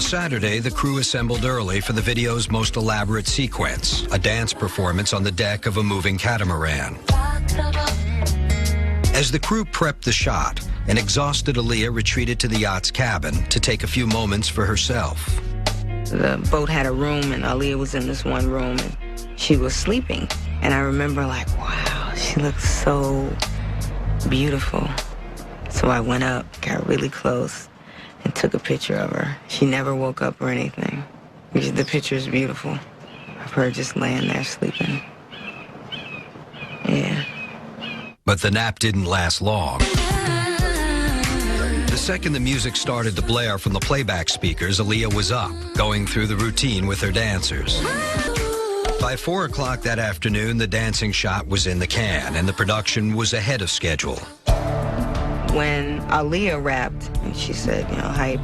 Saturday, the crew assembled early for the video's most elaborate sequence, a dance performance on the deck of a moving catamaran. As the crew prepped the shot, an exhausted Aaliyah retreated to the yacht's cabin to take a few moments for herself. The boat had a room, and Aaliyah was in this one room, and she was sleeping. And I remember like, wow, she looks so beautiful. So I went up, got really close, and took a picture of her. She never woke up or anything. The picture is beautiful of her just laying there sleeping. Yeah. But the nap didn't last long. The second the music started to blare from the playback speakers, Aaliyah was up, going through the routine with her dancers. By 4 o'clock that afternoon, the dancing shot was in the can, and the production was ahead of schedule. When Aaliyah rapped, and she said, you know, hype,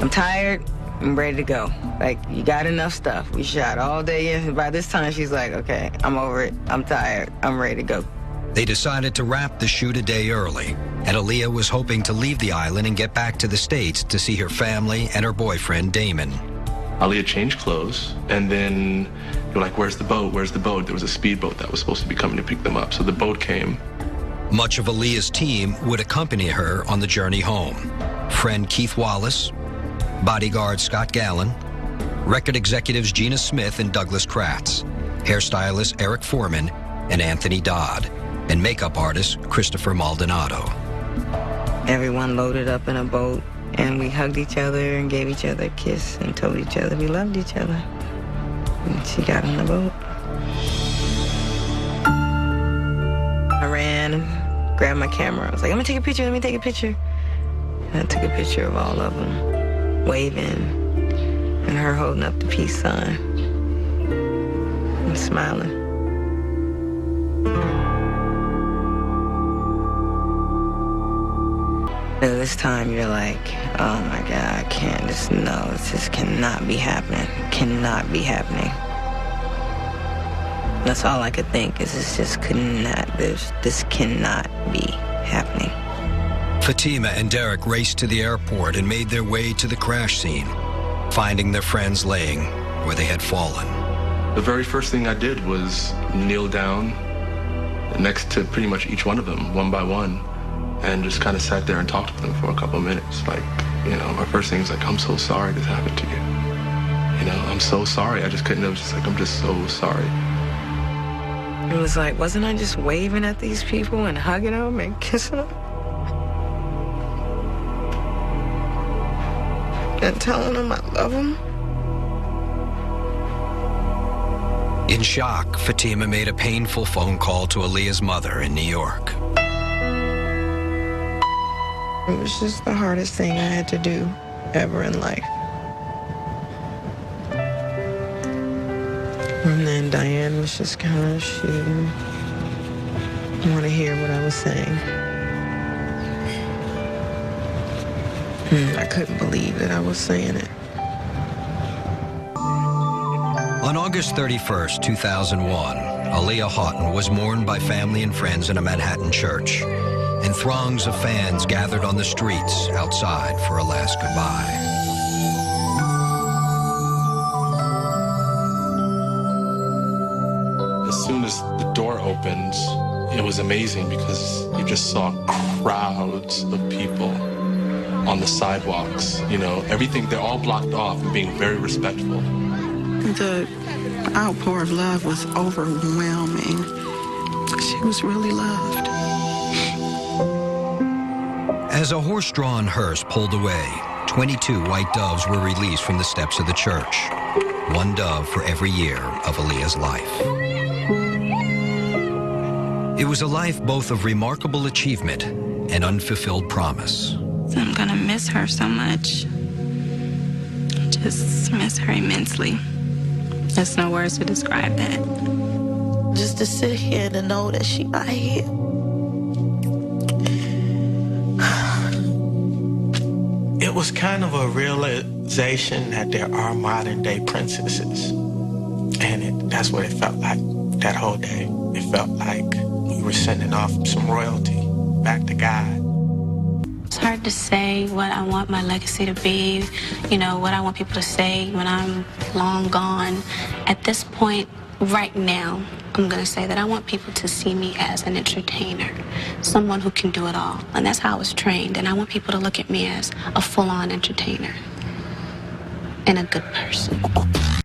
I'm tired, I'm ready to go. Like, you got enough stuff. We shot all day, and by this time, she's like, okay, I'm over it, I'm tired, I'm ready to go. They decided to wrap the shoot a day early, and Aaliyah was hoping to leave the island and get back to the States to see her family and her boyfriend, Damon. Aaliyah changed clothes, and then you're like, where's the boat? Where's the boat? There was a speedboat that was supposed to be coming to pick them up, so the boat came. Much of Aaliyah's team would accompany her on the journey home. Friend Keith Wallace, bodyguard Scott Gallen, record executives Gina Smith and Douglas Kratz, hairstylist Eric Foreman and Anthony Dodd, and makeup artist Christopher Maldonado. Everyone loaded up in a boat, and we hugged each other and gave each other a kiss and told each other we loved each other. And she got on the boat. I ran and grabbed my camera. I was like, let me take a picture, let me take a picture. And I took a picture of all of them, waving, and her holding up the peace sign and smiling. At this time, you're like, oh my God, I can't just, no, this just cannot be happening. Cannot be happening. That's all I could think is this just could not, this cannot be happening. Fatima and Derek raced to the airport and made their way to the crash scene, finding their friends laying where they had fallen. The very first thing I did was kneel down next to pretty much each one of them, one by one, and just kind of sat there and talked to them for a couple of minutes. Like, you know, my first thing was like, I'm so sorry this happened to you. You know, I'm so sorry. I just couldn't, it was just like, I'm just so sorry. It was like, wasn't I just waving at these people and hugging them and kissing them? And telling them I love them? In shock, Fatima made a painful phone call to Aaliyah's mother in New York. It was just the hardest thing I had to do ever in life. And then Diane was just kind of, she didn't want to hear what I was saying. I couldn't believe that I was saying it. On August 31st, 2001, Aaliyah Houghton was mourned by family and friends in a Manhattan church, and throngs of fans gathered on the streets outside for a last goodbye. As soon as the door opened, it was amazing because you just saw crowds of people on the sidewalks. You know, everything, they're all blocked off and being very respectful. The outpour of love was overwhelming. She was really loved. As a horse-drawn hearse pulled away, 22 white doves were released from the steps of the church. One dove for every year of Aaliyah's life. It was a life both of remarkable achievement and unfulfilled promise. I'm gonna miss her so much. Just miss her immensely. There's no words to describe that. Just to sit here and to know that she's not here. It was kind of a realization that there are modern-day princesses. And that's what it felt like that whole day. It felt like we were sending off some royalty back to God. It's hard to say what I want my legacy to be, you know, what I want people to say when I'm long gone. At this point, right now, I'm going to say that I want people to see me as an entertainer, someone who can do it all. And that's how I was trained. And I want people to look at me as a full-on entertainer and a good person.